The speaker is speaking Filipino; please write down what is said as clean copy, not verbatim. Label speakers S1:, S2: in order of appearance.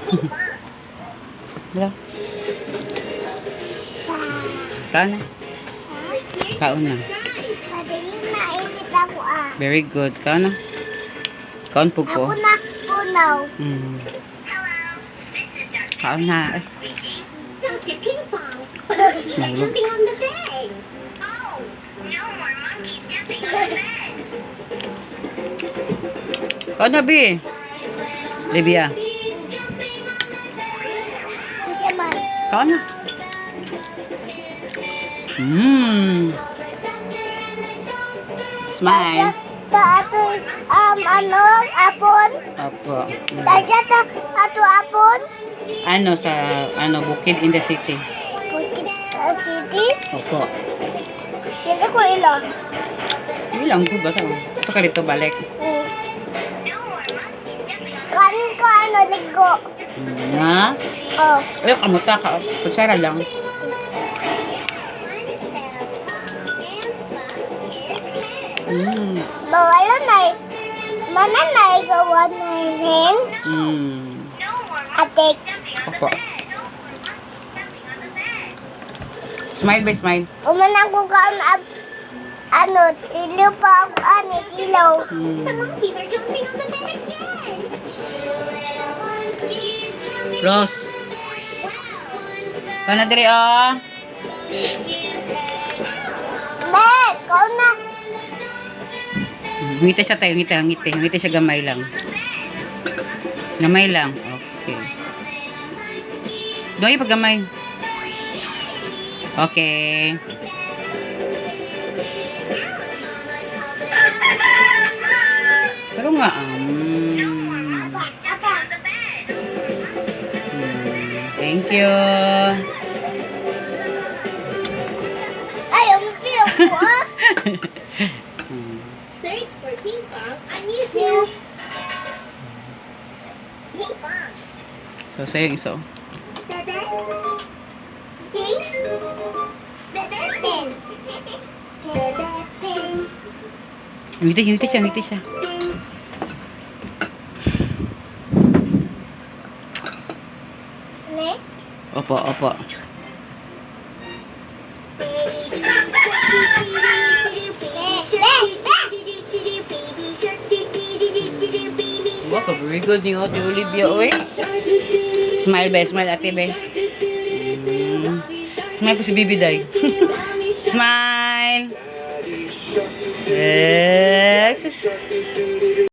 S1: Hello. Kaon na. Kaon na.
S2: Mainit ako ah.
S1: Very good. Kaon na. Kaon po ko.
S2: Ako na punaw.
S1: Kaon na. Ay.
S3: Dr. Ping Pong. She's
S1: Nahulog.
S3: jumping on the bed. Oh, no more monkeys jumping on the bed.
S1: Kaon na, Bi. Libya.
S2: Kasi man.
S1: Kaon na. Smile.
S2: Ato ano apon.
S1: Opo.
S2: Dadya ato apon.
S1: Ano sa Bukid in the City.
S2: Bukit City.
S1: Opo.
S2: Dito ko ilo.
S1: Ilang ko ba ito? Ito ka dito balik.
S2: Kanin ko ano ligo.
S1: Na?
S2: Oh.
S1: Ay, kamuta ka. Kutsara lang.
S2: Bawala na mana na gawa na rin. Atik.
S1: Opo. Smile ba, smile?
S2: Umanang ko ka ano tilaw pa ako ano tilaw.
S3: The monkeys are jumping on the bed again.
S1: Rose. Ikaw na diri, oh.
S2: Bet, ko na.
S1: Ngiti siya tayo, ngiti. Ngiti siya gamay lang. Gamay lang. Okay. Doon yung paggamay. Okay. Pero nga, thank you.
S2: Ay, umpiyo ko ah.
S3: Search for Ping Pong on YouTube. Ping Pong.
S1: So, sa'yo yung isa.
S3: Bebe. Ding. Bebe Ping. Bebe Ping.
S1: Ngiti siya.
S2: Ne?
S1: Opo. Wow, very good ni Ate Olivia, oy. Smile, be. Smile, ate, be. Smile po si Bibi Day. Smile.